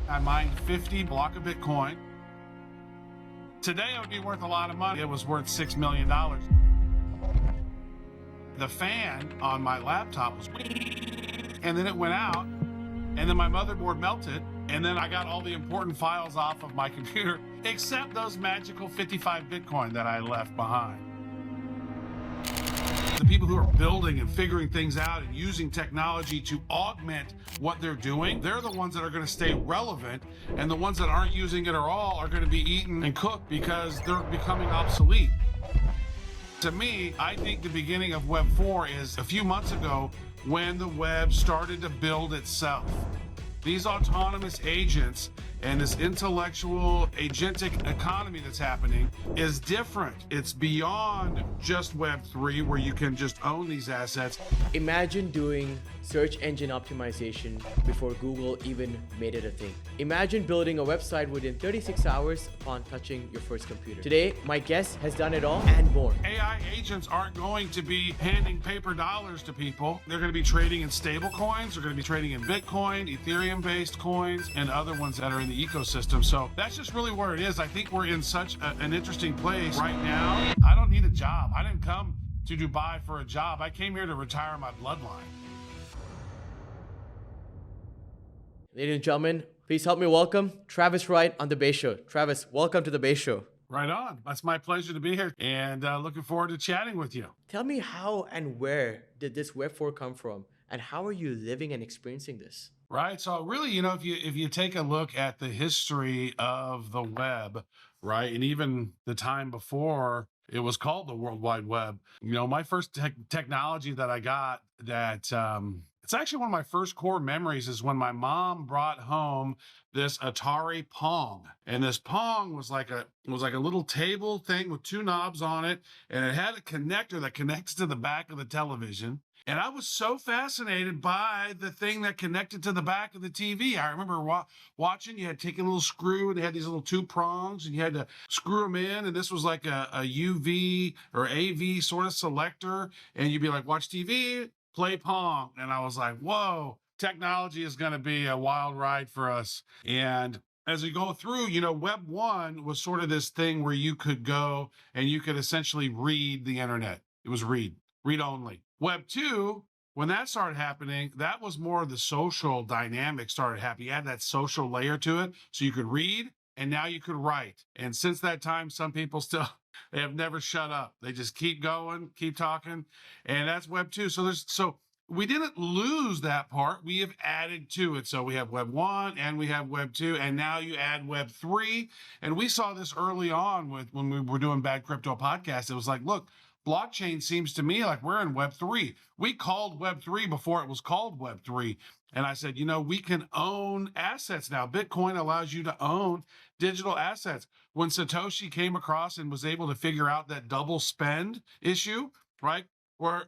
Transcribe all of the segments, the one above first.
I mined 50 block of Bitcoin. Today it would be worth a lot of money. It was worth $6 million. The fan on my laptop was, and then it went out, and then my motherboard melted, and then I got all the important files off of my computer, except those magical 55 Bitcoin that I left behind. The people who are building and figuring things out and using technology to augment what they're doing, they're the ones that are going to stay relevant, and the ones that aren't using it at all are going to be eaten and cooked because they're becoming obsolete. To me, I think the beginning of Web 4 is a few months ago when the web started to build itself. These autonomous agents and this intellectual agentic economy that's happening is different. It's beyond just Web 3 where you can just own these assets. Imagine doing search engine optimization before Google even made it a thing. Imagine building a website within 36 hours upon touching your first computer. Today, my guest has done it all and more. AI agents aren't going to be handing paper dollars to people. They're going to be trading in stablecoins. They're going to be trading in Bitcoin, Ethereum-based coins, and other ones that are in the ecosystem. So that's just really where it is. I think we're in such an interesting place right now. I don't need a job. I didn't come to Dubai for a job. I came here to retire my bloodline. Ladies and gentlemen, please help me welcome Travis Wright on The Base Show. Travis, welcome to The Base Show. Right on. That's my pleasure to be here and looking forward to chatting with you. Tell me how and where did this Web 4 come from and how are you living and experiencing this? Right. So really, if you take a look at the history of the web, right, and even the time before it was called the World Wide Web, my first technology that I got that it's actually one of my first core memories is when my mom brought home this Atari Pong. And this Pong was like a little table thing with two knobs on it, and it had a connector that connects to the back of the television. And I was so fascinated by the thing that connected to the back of the TV. I remember watching, you had to take a little screw, and they had these little two prongs, and you had to screw them in. And this was like a UV or AV sort of selector. And you'd be like, watch TV, play Pong. And I was like, whoa, technology is going to be a wild ride for us. And as we go through, Web 1 was sort of this thing where you could go and you could essentially read the internet. It was read only. Web 2, when that started happening, that was more of the social dynamic started happening. You had that social layer to it. So you could read and now you could write. And since that time, some people still, they have never shut up. They just keep going, keep talking. And that's Web 2. So we didn't lose that part. We have added to it. So we have Web 1 and we have Web 2, and now you add Web 3. And we saw this early on when we were doing Bad Crypto Podcast. It was like, look, blockchain seems to me like we're in Web 3. We called Web 3 before it was called Web 3. And I said, we can own assets now. Bitcoin allows you to own digital assets. When Satoshi came across and was able to figure out that double spend issue, right? Where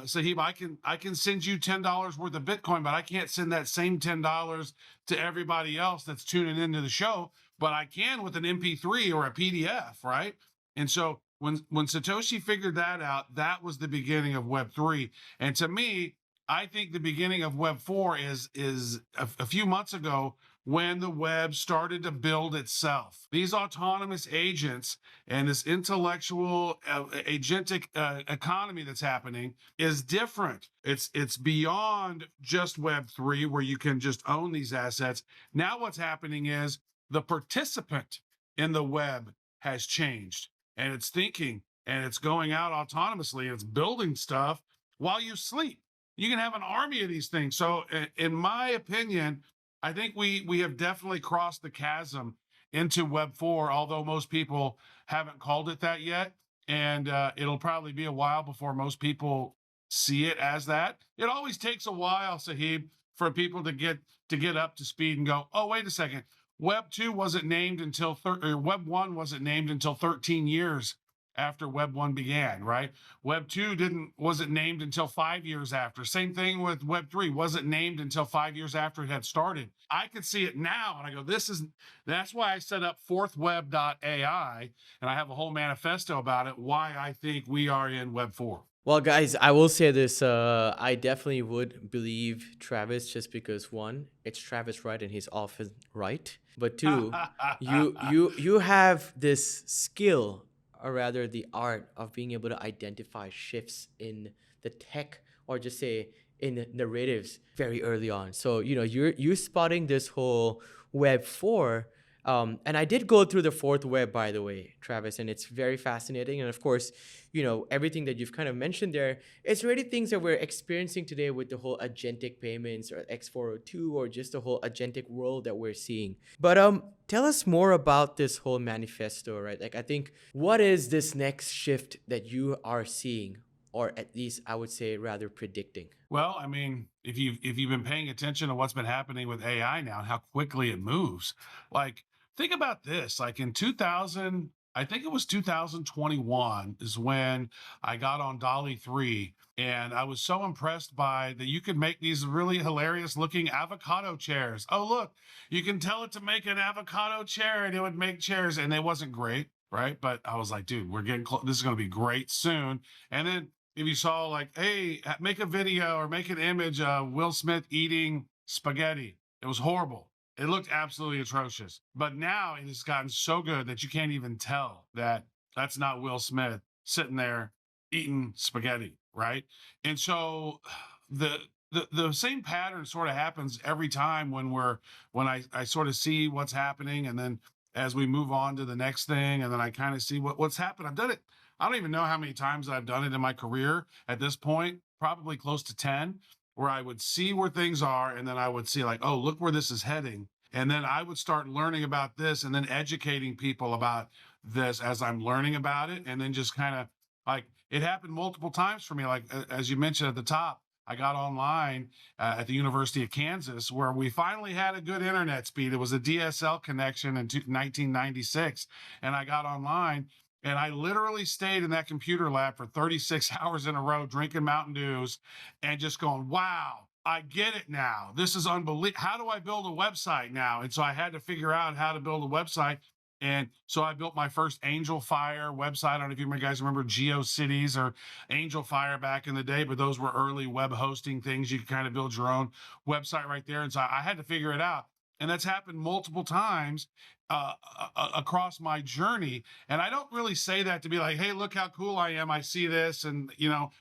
Sahib, I can send you $10 worth of Bitcoin, but I can't send that same $10 to everybody else that's tuning into the show, but I can with an MP3 or a PDF, right? And so when Satoshi figured that out, that was the beginning of Web 3. And to me, I think the beginning of Web 4 is a few months ago when the web started to build itself. These autonomous agents and this intellectual agentic economy that's happening is different. It's beyond just Web 3 where you can just own these assets. Now what's happening is the participant in the web has changed. And it's thinking, and it's going out autonomously, and it's building stuff while you sleep. You can have an army of these things. So in my opinion, I think we have definitely crossed the chasm into Web 4, although most people haven't called it that yet. And it'll probably be a while before most people see it as that. It always takes a while, Sahib, for people to get up to speed and go, oh, wait a second. Web 2 wasn't named until Web 1 wasn't named until 13 years after Web 1 began, right? Web 2 wasn't named until 5 years after. Same thing with Web 3, wasn't named until 5 years after it had started. I could see it now, and I go, that's why I set up fourthweb.ai, and I have a whole manifesto about it, why I think we are in Web 4. Well, guys, I will say this. I definitely would believe Travis just because one, it's Travis Wright and he's often right. But two, you have this skill, or rather the art of being able to identify shifts in the tech, or just say in narratives very early on. So you're spotting this whole Web 4. And I did go through the fourth web, by the way, Travis, and it's very fascinating. And of course, everything that you've kind of mentioned there, it's really things that we're experiencing today with the whole agentic payments or X402 or just the whole agentic world that we're seeing. But tell us more about this whole manifesto, right? Like, I think, what is this next shift that you are seeing, or at least I would say rather predicting? Well, I mean, if you've been paying attention to what's been happening with AI now and how quickly it moves, like think about this. Like in 2000, I think it was 2021 is when I got on Dolly 3, and I was so impressed by that you could make these really hilarious looking avocado chairs. Oh, look, you can tell it to make an avocado chair and it would make chairs, and it wasn't great, right? But I was like, dude, we're getting close. This is going to be great soon. And then if you saw like, hey, make a video or make an image of Will Smith eating spaghetti, it was horrible. It looked absolutely atrocious. But now it has gotten so good that you can't even tell that that's not Will Smith sitting there eating spaghetti, right? And so the the same pattern sort of happens every time when I sort of see what's happening, and then as we move on to the next thing, and then I kind of see what's happened. I've done it. I don't even know how many times I've done it in my career at this point, probably close to 10, where I would see where things are and then I would see like, oh, look where this is heading. And then I would start learning about this and then educating people about this as I'm learning about it. And then just kind of like it happened multiple times for me. Like, as you mentioned at the top, I got online at the University of Kansas where we finally had a good internet speed. It was a DSL connection in 1996. And I got online and I literally stayed in that computer lab for 36 hours in a row, drinking Mountain Dews and just going, wow, I get it now. This is unbelievable. How do I build a website now? And so I had to figure out how to build a website. And so I built my first Angel Fire website. I don't know if you guys remember GeoCities or Angel Fire back in the day, but those were early web hosting things. You could kind of build your own website right there. And so I had to figure it out. And that's happened multiple times across my journey. And I don't really say that to be like, hey, look how cool I am. I see this. And,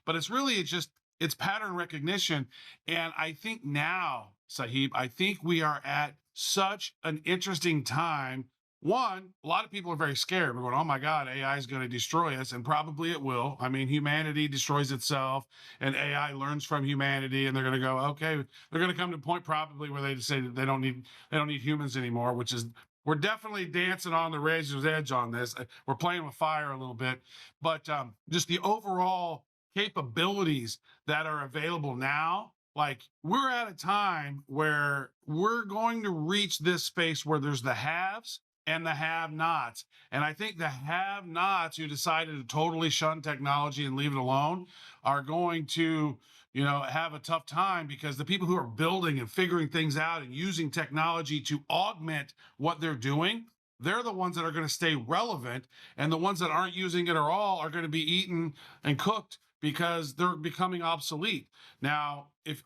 but it's pattern recognition. And I think now, Sahib, I think we are at such an interesting time. One, a lot of people are very scared. We're going, oh my God, AI is going to destroy us. And probably it will. I mean, humanity destroys itself and AI learns from humanity. And they're going to go, okay, they're going to come to a point probably where they say that they don't need humans anymore, which is, we're definitely dancing on the razor's edge on this. We're playing with fire a little bit, but just the overall capabilities that are available now, like we're at a time where we're going to reach this space where there's the haves and the have-nots. And I think the have-nots who decided to totally shun technology and leave it alone are going to, have a tough time, because the people who are building and figuring things out and using technology to augment what they're doing, they're the ones that are going to stay relevant. And the ones that aren't using it at all are going to be eaten and cooked because they're becoming obsolete. Now, if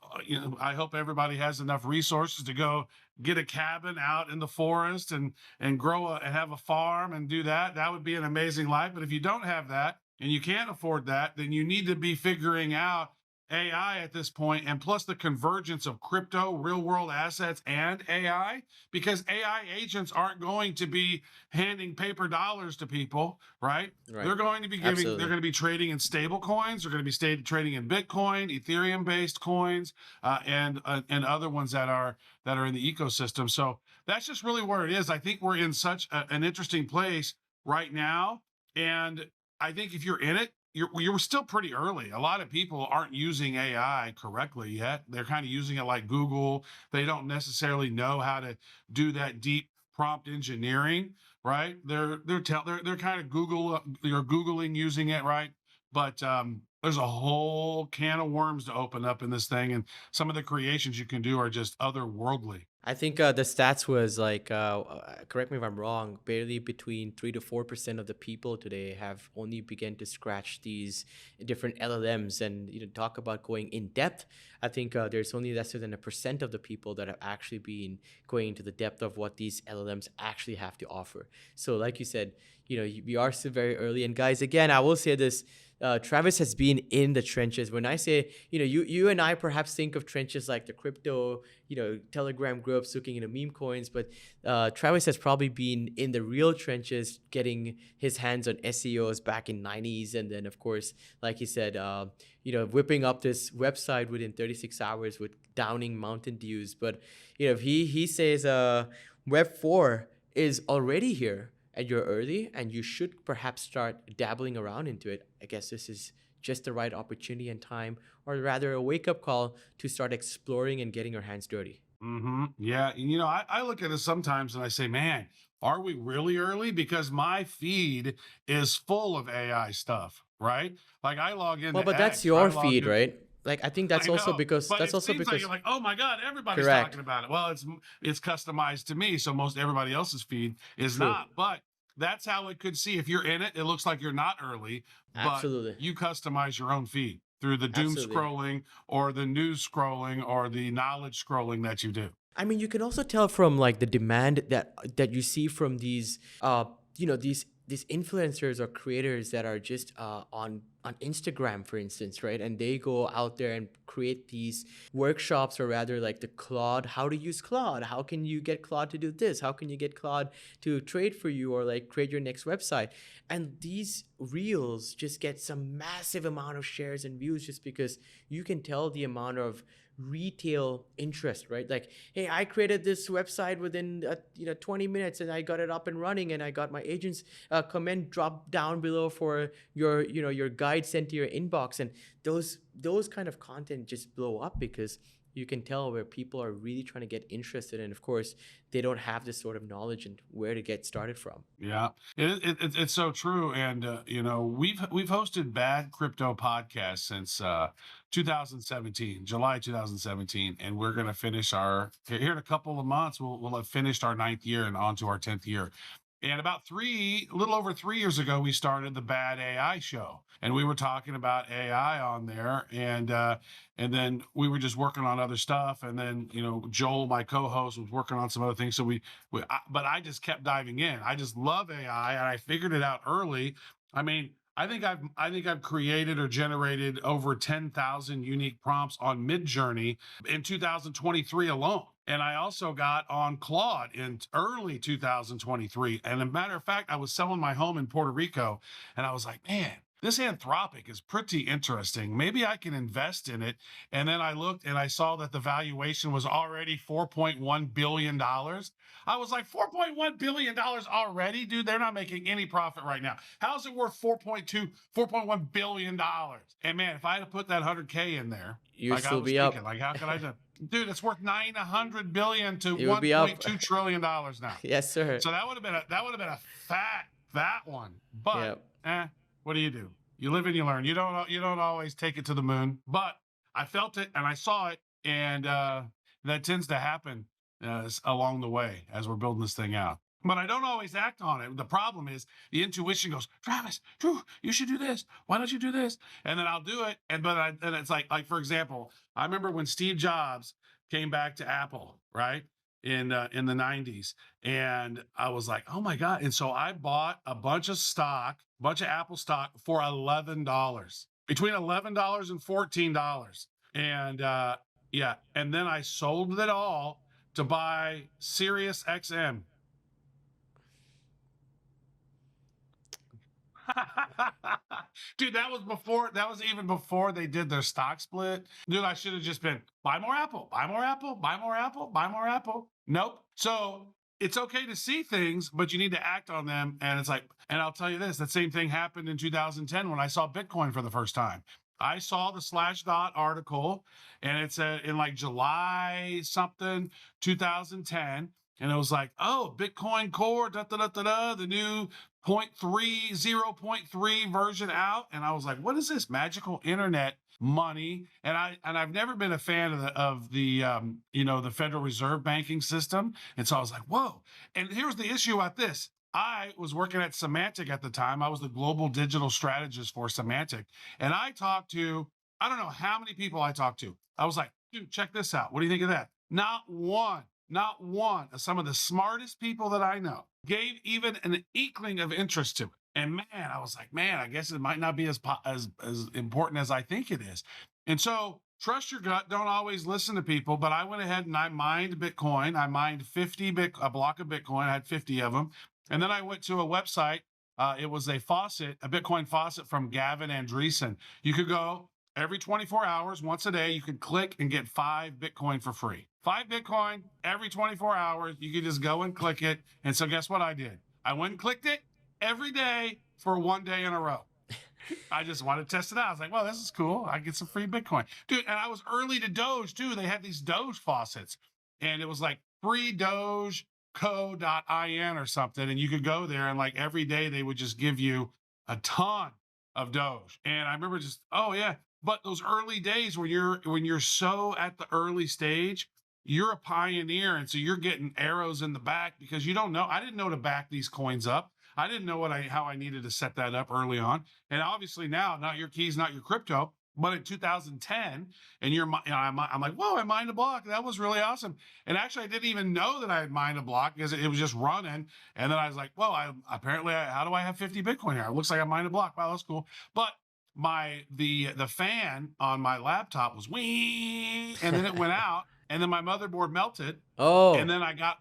I hope everybody has enough resources to go get a cabin out in the forest and grow and have a farm and do that. That would be an amazing life. But if you don't have that and you can't afford that, then you need to be figuring out AI at this point, and plus the convergence of crypto, real world assets, and AI, because AI agents aren't going to be handing paper dollars to people, right? Right. They're going to be Absolutely. they're going to be trading in stable coins. They're going to be trading in Bitcoin, Ethereum based coins, and other ones that are in the ecosystem. So that's just really where it is. I think we're in such an interesting place right now. And I think if you're in it, you're still pretty early. A lot of people aren't using AI correctly yet. They're kind of using it like Google. They don't necessarily know how to do that deep prompt engineering, right? They're kind of Googling using it, right? But There's a whole can of worms to open up in this thing, and some of the creations you can do are just otherworldly. I think the stats was like, correct me if I'm wrong, barely between 3 to 4% of the people today have only begun to scratch these different LLMs. And talk about going in depth. I think there's only lesser than 1% of the people that have actually been going into the depth of what these LLMs actually have to offer. So, like you said, we are still very early. And guys, again, I will say this. Travis has been in the trenches. When I say, you and I perhaps think of trenches like the crypto, Telegram groups looking into meme coins, but Travis has probably been in the real trenches, getting his hands on SEOs back in '90s, and then of course, like he said, whipping up this website within 36 hours with downing Mountain Dews. But he says Web 4 is already here and you're early and you should perhaps start dabbling around into it. I guess this is just the right opportunity and time, or rather a wake-up call to start exploring and getting your hands dirty. Yeah. And, I look at it sometimes and I say, man, are we really early? Because my feed is full of AI stuff, right? Like I log Well, into but that's X, I your log feed, in. right? Like I think that's I also know, because but that's it also seems like because you're like, oh my God, everybody's correct. talking about it. Well, it's customized to me, so most everybody else's feed is True. not. But that's how it could see. If you're in it, it looks like you're not early, but Absolutely. you customize your own feed through the doom Absolutely. scrolling or the news scrolling or the knowledge scrolling that you do. I mean, you can also tell from like the demand that you see from these these influencers or creators that are just on Instagram, for instance, right? And they go out there and create these workshops, or rather like the Claude, how to use Claude, how can you get Claude to do this, how can you get Claude to trade for you or like create your next website. And these reels just get some massive amount of shares and views just because you can tell the amount of retail interest, right? Like, hey, I created this website within 20 minutes and I got it up and running, and I got my agent's comment drop down below for your guide sent to your inbox. And those kind of content just blow up because you can tell where people are really trying to get interested, and of course they don't have this sort of knowledge and where to get started from. Yeah, it's so true. And we've hosted Bad Crypto Podcast since 2017, July 2017, and we're going to finish our here in a couple of months. We'll have finished our 9th year and on to our 10th year. And about a little over 3 years ago, we started the Bad AI Show, and we were talking about AI on there, and then we were just working on other stuff, and then Joel, my co-host, was working on some other things. So but I just kept diving in. I just love AI, and I figured it out early. I mean, I think I've created or generated over 10,000 unique prompts on Midjourney in 2023 alone. And I also got on Claude in early 2023. And a matter of fact, I was selling my home in Puerto Rico, and I was like, man, this Anthropic is pretty interesting. Maybe I can invest in it. And then I looked and I saw that the valuation was already $4.1 billion. I was like, $4.1 billion already? Dude, they're not making any profit right now. How's it worth $4.1 billion? And man, if I had to put that 100K in there, You like I still was be thinking, up. like, how could I do? Dude, it's worth 900 billion to You will be up. 1.2 trillion dollars now. Yes, sir. So that would have been a fat one. But Yeah. what do? You live and you learn. You don't always take it to the moon. But I felt it and I saw it, and that tends to happen along the way as we're building this thing out. But I don't always act on it. The problem is the intuition goes, Travis, Drew, you should do this. Why don't you do this? And then I'll do it. And it's like for example, I remember when Steve Jobs came back to Apple, right? In the 90s. And I was like, oh my God. And so I bought a bunch of Apple stock for $11, between $11 and $14. And yeah. And then I sold it all to buy Sirius XM. Dude, that was even before they did their stock split. Dude, I should have just been buy more Apple, buy more Apple, buy more Apple, buy more Apple. Nope. So it's okay to see things, but you need to act on them. And it's like, and I'll tell you this, that same thing happened in 2010 when I saw Bitcoin for the first time. I saw the Slashdot article, and it said in like July something 2010. and it was like, oh, Bitcoin Core, the new 0.3 version out. And I was like, what is this magical internet money? And I've never been a fan of the Federal Reserve banking system. And so I was like, whoa. And here's the issue about this. I was working at Semantic at the time. I was the global digital strategist for Semantic. And I talked to, I don't know how many people I talked to. I was like, dude, check this out. What do you think of that? Not one of some of the smartest people that I know gave even an inkling of interest to it. And man, I was like, man, I guess it might not be as important as I think it is. And so trust your gut. Don't always listen to people. But I went ahead and I mined Bitcoin. I mined a block of Bitcoin. I had 50 of them. And then I went to a website. It was a Bitcoin faucet from Gavin Andreessen. You could go every 24 hours, once a day, you could click and get 5 Bitcoin for free. 5 Bitcoin every 24 hours. You could just go and click it. And so guess what I did? I went and clicked it every day for 1 day in a row. I just wanted to test it out. I was like, well, this is cool. I get some free Bitcoin. Dude, and I was early to Doge too. They had these Doge faucets. And it was like free Doge co.in or something. And you could go there and like every day they would just give you a ton of Doge. And I remember just, oh yeah. But those early days when you're so at the early stage, you're a pioneer. And so you're getting arrows in the back because you don't know. I didn't know to back these coins up. I didn't know how I needed to set that up early on. And obviously now, not your keys, not your crypto. But in 2010, and I'm like, whoa, I mined a block. That was really awesome. And actually, I didn't even know that I had mined a block because it was just running. And then I was like, well, how do I have 50 Bitcoin here? It looks like I mined a block. Wow, that's cool. But the fan on my laptop was wee, and then it went out, and then my motherboard melted. Oh. And then I got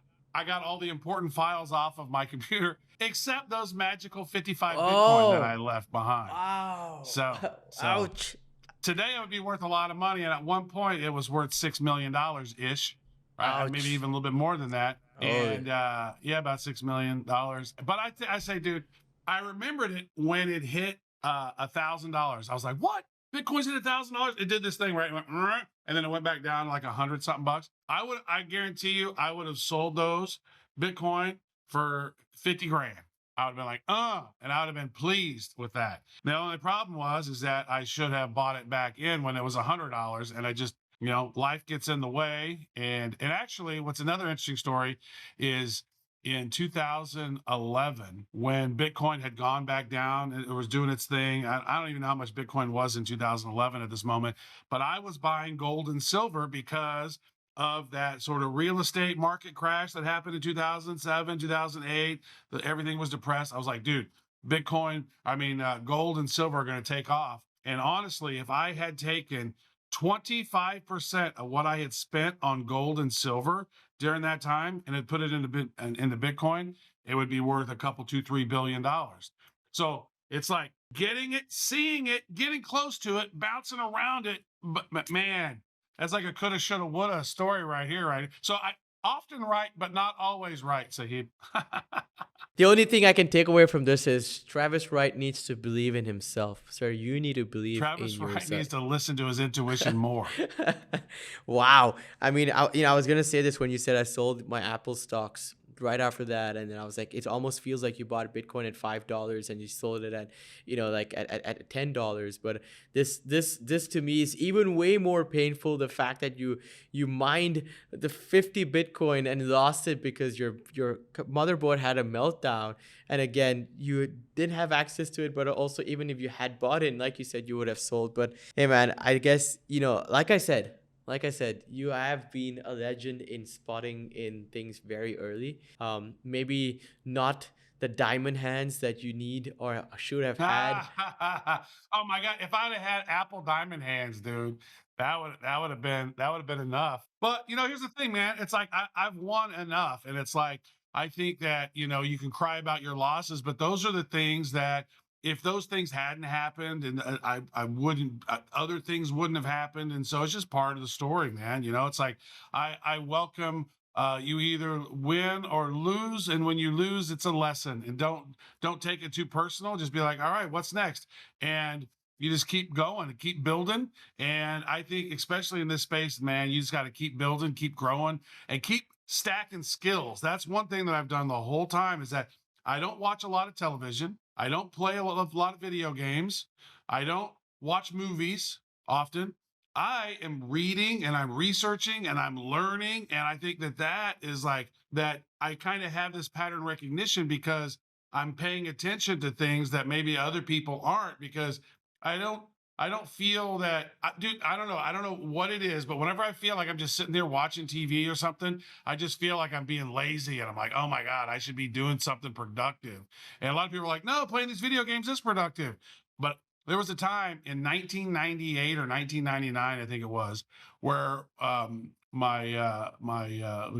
all the important files off of my computer, except those magical 55 Bitcoin that I left behind. Wow. So ouch. Today it would be worth a lot of money, and at one point it was worth $6 million ish, right? Ouch. Maybe even a little bit more than that. Oh. And about $6 million. But I say, dude, I remembered it when it hit $1,000. I was like, what? Bitcoin's hit $1,000? It did this thing, right? It went, and then it went back down like 100 something bucks. I guarantee you, I would have sold those Bitcoin for 50 grand. I would have been like, and I would have been pleased with that. The only problem is that I should have bought it back in when it was $100, and I just, life gets in the way. And actually, what's another interesting story is in 2011, when Bitcoin had gone back down, it was doing its thing. I don't even know how much Bitcoin was in 2011 at this moment, but I was buying gold and silver because of that sort of real estate market crash that happened in 2007, 2008, everything was depressed. I was like, dude, gold and silver are going to take off. And honestly, if I had taken 25% of what I had spent on gold and silver during that time and had put it into Bitcoin, it would be worth a couple, $2-3 billion. So it's like getting it, seeing it, getting close to it, bouncing around it. But man, that's like a coulda, shoulda, woulda story right here, right? So I often right, but not always right, Sahib. The only thing I can take away from this is Travis Wright needs to believe in himself. Sir, you need to believe in yourself. Travis Wright needs to listen to his intuition more. Wow. I mean, I was going to say this when you said I sold my Apple stocks right after that, and then I was like, it almost feels like you bought Bitcoin at $5 and you sold it at at $10. But this to me is even way more painful, the fact that you mined the 50 Bitcoin and lost it because your motherboard had a meltdown, and again, you didn't have access to it. But also, even if you had bought it, like you said, you would have sold. But hey man, I guess like I said, you have been a legend in spotting in things very early. Maybe not the diamond hands that you need or should have had. Oh my God! If I'd have had Apple diamond hands, dude, that would have been enough. But here's the thing, man. It's like I've won enough, and it's like I think that you can cry about your losses, but those are the things that, if those things hadn't happened, and I wouldn't, other things wouldn't have happened. And so it's just part of the story, man. It's like, I welcome, you either win or lose. And when you lose, it's a lesson, and don't take it too personal. Just be like, all right, what's next? And you just keep going and keep building. And I think, especially in this space, man, you just got to keep building, keep growing, and keep stacking skills. That's one thing that I've done the whole time, is that I don't watch a lot of television. I don't play a lot of video games. I don't watch movies often. I am reading and I'm researching and I'm learning. And I think that that is like that. I kind of have this pattern recognition because I'm paying attention to things that maybe other people aren't, because I don't I don't feel that, dude. I don't know. I don't know what it is, but whenever I feel like I'm just sitting there watching TV or something, I just feel like I'm being lazy, and I'm like, oh my god, I should be doing something productive. And a lot of people are like, no, playing these video games is productive. But there was a time in 1998 or 1999, I think it was, where the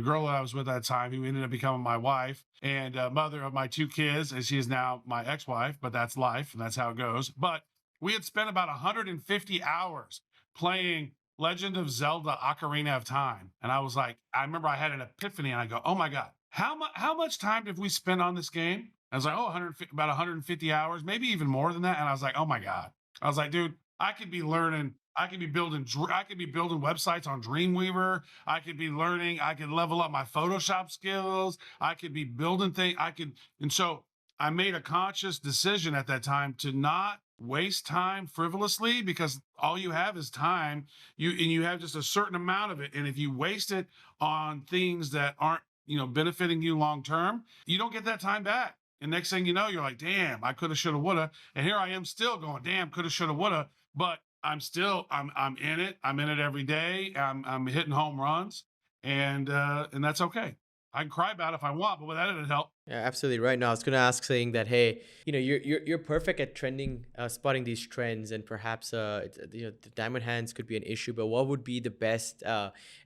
girl that I was with at the time, who ended up becoming my wife and mother of my two kids, and she is now my ex-wife. But that's life, and that's how it goes. But we had spent about 150 hours playing Legend of Zelda: Ocarina of Time, and I was like, I remember I had an epiphany, and I go, oh my god, how much time did we spend on this game? I was like, oh, about 150 hours, maybe even more than that. And I was like, oh my god. I was like, dude, I could be learning. I could be building websites on Dreamweaver. I could be learning. I could level up my Photoshop skills. I could be building things. And so I made a conscious decision at that time to not waste time frivolously, because all you have is time. You have just a certain amount of it. And if you waste it on things that aren't, benefiting you long term, you don't get that time back. And next thing you know, you're like, damn, I coulda, shoulda, woulda. And here I am still going, damn, coulda, shoulda, woulda. But I'm in it. I'm in it every day. I'm hitting home runs, and that's okay. I can cry about it if I want, but with that, it'll help. Yeah, absolutely right. Now, I was going to ask, saying that, hey, you're perfect at spotting these trends, and perhaps the diamond hands could be an issue. But what would be the best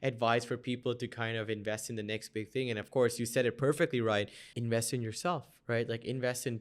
advice for people to kind of invest in the next big thing? And of course, you said it perfectly right. Invest in yourself, right? Like, invest in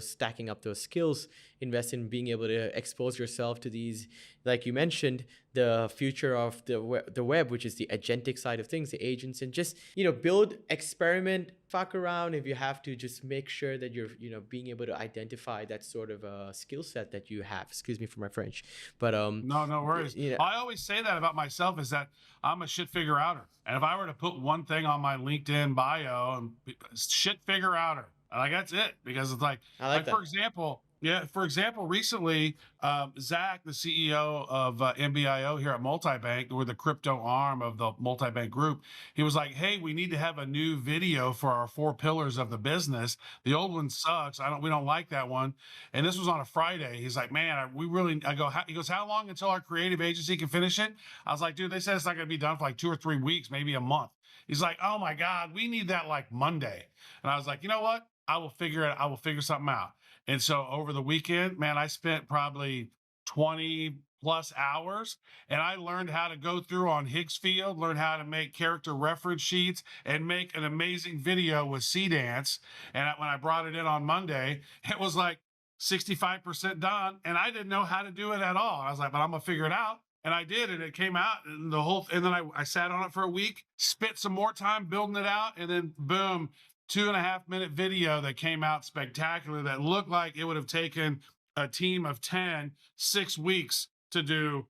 stacking up those skills. Invest in being able to expose yourself to these, like you mentioned, the future of the web, which is the agentic side of things, the agents, and just build, experiment, fuck around if you have to. Just make sure that you're being able to identify that sort of a skill set that you have. Excuse me for my French, but no worries. I always say that about myself, is that I'm a shit figure outer, and if I were to put one thing on my LinkedIn bio, and shit figure outer, like, that's it. Because it's like that. For example, recently, Zach, the CEO of MBIO here at Multibank, we're the crypto arm of the Multibank Group, he was like, hey, we need to have a new video for our 4 pillars of the business. The old one sucks. We don't like that one. And this was on a Friday. He's like, man, he goes, how long until our creative agency can finish it? I was like, dude, they said it's not going to be done for like 2 or 3 weeks, maybe a month. He's like, oh my God, we need that like Monday. And I was like, you know what? I will figure something out. And so over the weekend, man, I spent probably 20 plus hours, and I learned how to go through on Higgsfield, learn how to make character reference sheets, and make an amazing video with Dance. And when I brought it in on Monday, it was like 65% done, and I didn't know how to do it at all. I was like, but I'm gonna figure it out. And I did, and it came out, and then I sat on it for a week, spent some more time building it out, and then boom, 2.5-minute video that came out spectacular, that looked like it would have taken a team of 10 6 weeks to do,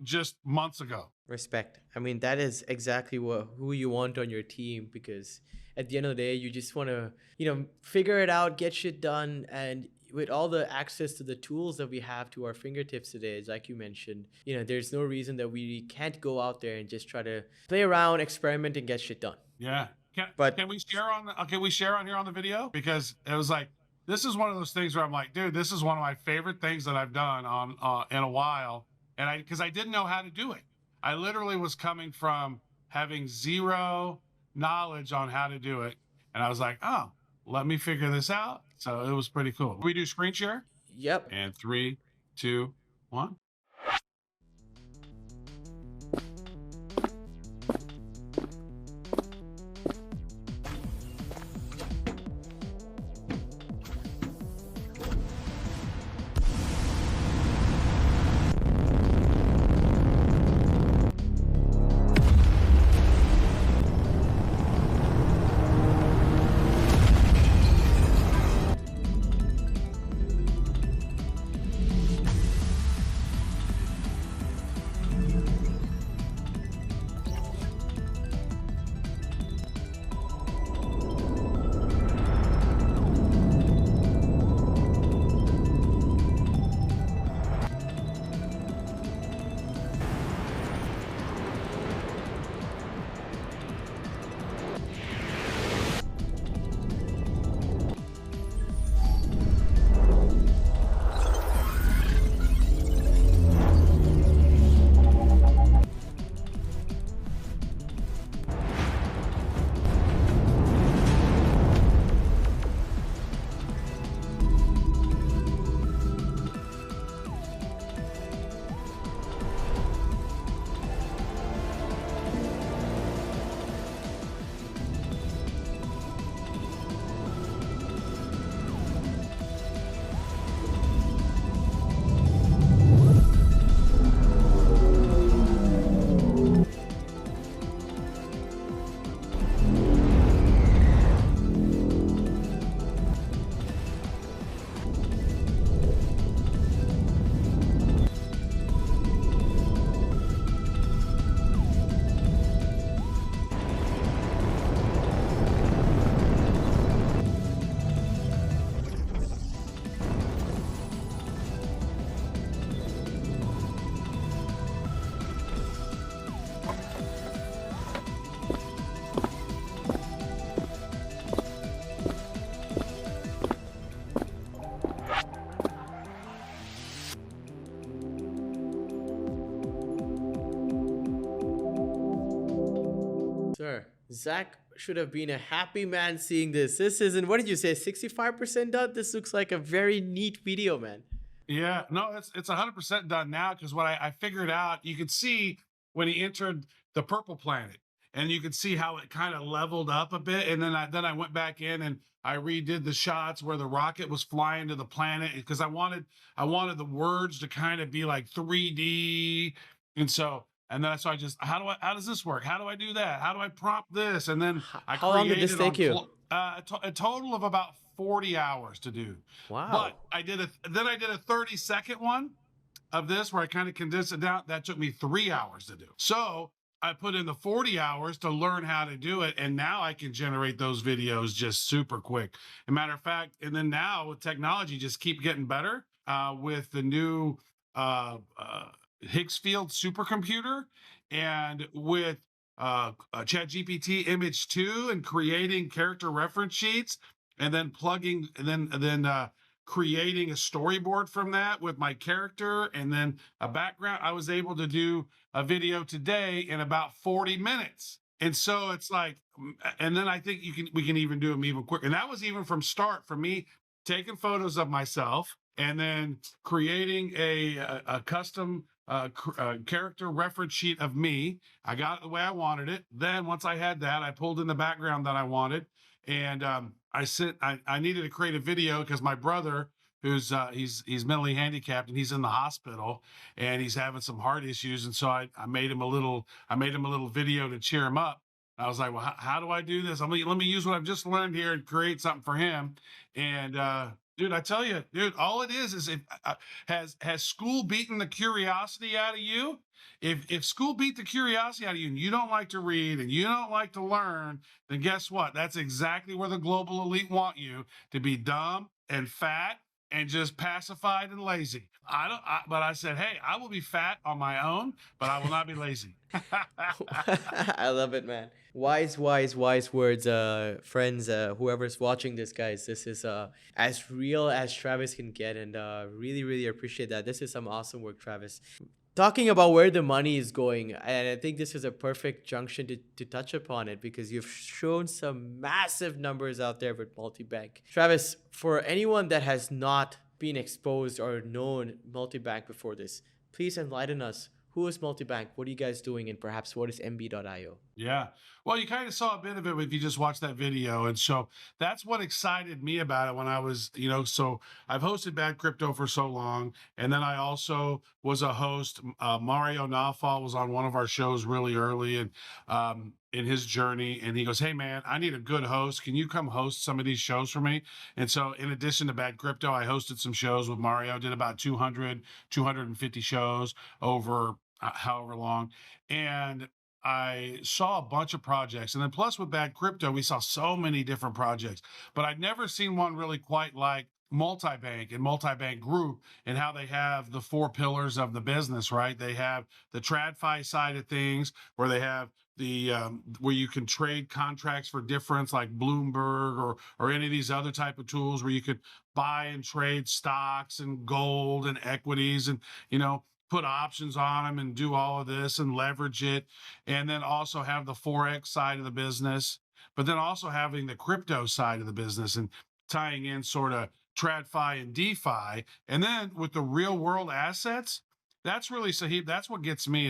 just months ago. Respect. I mean, that is exactly who you want on your team, because at the end of the day, you just want to, figure it out, get shit done. And with all the access to the tools that we have to our fingertips today, like you mentioned, there's no reason that we can't go out there and just try to play around, experiment, and get shit done. Yeah. Can we share on here on the video? Because it was like, this is one of those things where I'm like, dude, this is one of my favorite things that I've done in a while. And because I didn't know how to do it. I literally was coming from having zero knowledge on how to do it. And I was like, oh, let me figure this out. So it was pretty cool. We do screen share? Yep. And 3, 2, 1. Zach should have been a happy man seeing this. This isn't, what did you say, 65% done? This looks like a very neat video, man. Yeah, no, it's 100% done now because what I figured out, you could see when he entered the purple planet, and you could see how it kind of leveled up a bit, and then I went back in and I redid the shots where the rocket was flying to the planet because I wanted the words to kind of be like 3D, and so I just how does this work? How do I do that? How do I prompt this? And then I How long did this created take you? a total of about 40 hours to do. Wow. But I did a 30-second one of this where I kind of condensed it down. That took me 3 hours to do. So I put in the 40 hours to learn how to do it. And now I can generate those videos just super quick. As a matter of fact, and then now with technology, just keep getting better with the new Higgs field supercomputer and with ChatGPT image 2 and creating character reference sheets and then plugging and then creating a storyboard from that with my character and then a background. I was able to do a video today in about 40 minutes. And so it's like, and then I think we can even do them even quicker. And that was even from start for me taking photos of myself and then creating a custom character reference sheet of me. I got it the way I wanted it. Then once I had that, I pulled in the background that I wanted. And I needed to create a video because my brother, who's he's mentally handicapped and he's in the hospital and he's having some heart issues. And so I made him a little video to cheer him up. I was like, well, how do I do this? Let me use what I've just learned here and create something for him. And dude, I tell you, dude, all it is if has school beaten the curiosity out of you? If school beat the curiosity out of you and you don't like to read and you don't like to learn, then guess what? That's exactly where the global elite want you to be dumb and fat and just pacified and lazy. But I said, hey, I will be fat on my own, but I will not be lazy. I love it, man. Wise words, friends. Whoever's watching this, guys, this is as real as Travis can get, and really appreciate that. This is some awesome work, Travis. Talking about where the money is going, and I think this is a perfect junction to touch upon it because you've shown some massive numbers out there with Multibank. Travis, for anyone that has not been exposed or known Multibank before this, please enlighten us. Who is Multibank? What are you guys doing? And perhaps what is MB.io? Yeah. Well, you kind of saw a bit of it if you just watched that video. And so that's what excited me about it when I was, so I've hosted Bad Crypto for so long. And then I also was a host. Mario Nawfal was on one of our shows really early and in his journey. And he goes, hey, man, I need a good host. Can you come host some of these shows for me? And so in addition to Bad Crypto, I hosted some shows with Mario, did about 250 shows over however long. And I saw a bunch of projects. And then plus with Bad Crypto, we saw so many different projects, but I'd never seen one really quite like Multibank and Multibank Group and how they have the 4 pillars of the business, right? They have the TradFi side of things where they have the where you can trade contracts for difference like Bloomberg or any of these other type of tools where you could buy and trade stocks and gold and equities and put options on them and do all of this and leverage it. And then also have the Forex side of the business, but then also having the crypto side of the business and tying in sort of TradFi and DeFi. And then with the real world assets, that's really, Sahib, that's what gets me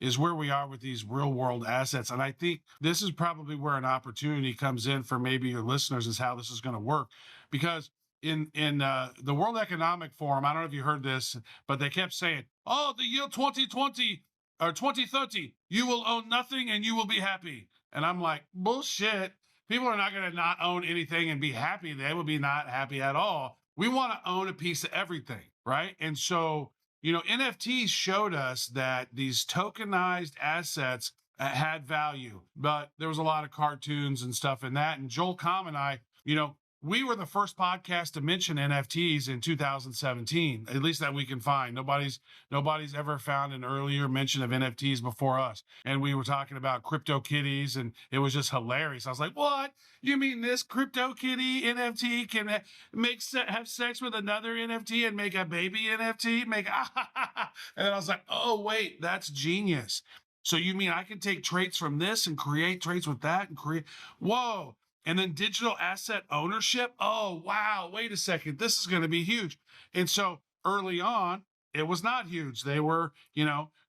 is where we are with these real world assets. And I think this is probably where an opportunity comes in for maybe your listeners is how this is going to work. Because in the World Economic Forum, I don't know if you heard this, but they kept saying, oh, the year 2020 or 2030, you will own nothing and you will be happy. And I'm like, bullshit. People are not going to not own anything and be happy. They will be not happy at all. We want to own a piece of everything, right? And so, NFTs showed us that these tokenized assets had value, but there was a lot of cartoons and stuff in that. And Joel Comm and I, we were the first podcast to mention NFTs in 2017, at least that we can find. Nobody's ever found an earlier mention of NFTs before us. And we were talking about crypto kitties, and it was just hilarious. I was like, what? You mean this crypto kitty NFT can have sex with another NFT and make a baby NFT? And then I was like, oh, wait, that's genius. So you mean I can take traits from this and create traits with that and create, whoa. And then digital asset ownership. Oh, wow. Wait a second. This is going to be huge. And so early on, it was not huge. They were,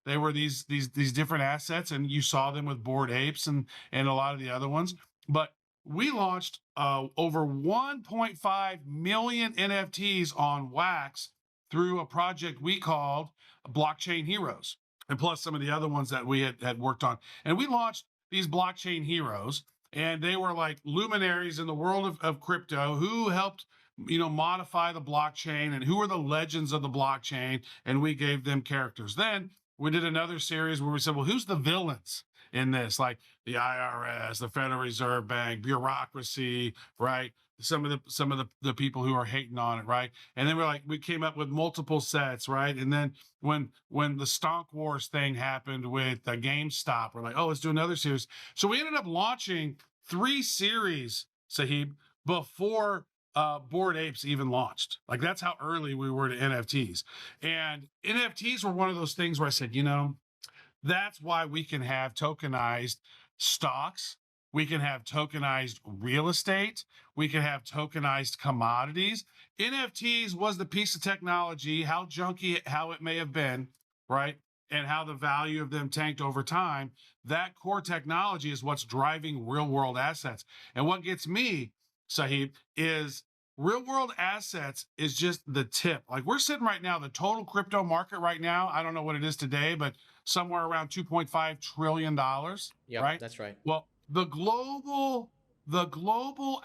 they were these different assets, and you saw them with Bored Apes and a lot of the other ones. But we launched over 1.5 million NFTs on Wax through a project we called Blockchain Heroes, and plus some of the other ones that we had worked on. And we launched these blockchain heroes, and they were like luminaries in the world of crypto who helped modify the blockchain and who are the legends of the blockchain, and we gave them characters. Then we did another series where we said, well, who's the villains in this, like the IRS, the Federal Reserve Bank, bureaucracy, right? Some of the people who are hating on it, right? And then we came up with multiple sets, right? And then when the Stonk Wars thing happened with GameStop, we're like, oh, let's do another series. So we ended up launching 3 series, Sahib, before Bored Apes even launched. Like, that's how early we were to NFTs. And NFTs were one of those things where I said, that's why we can have tokenized stocks. We can have tokenized real estate. We can have tokenized commodities. NFTs was the piece of technology, how junky, how it may have been, right? And how the value of them tanked over time. That core technology is what's driving real world assets. And what gets me, Sahib, is real world assets is just the tip. Like, we're sitting right now, the total crypto market right now, I don't know what it is today, but somewhere around $2.5 trillion. Yeah, right? That's right. Well, the global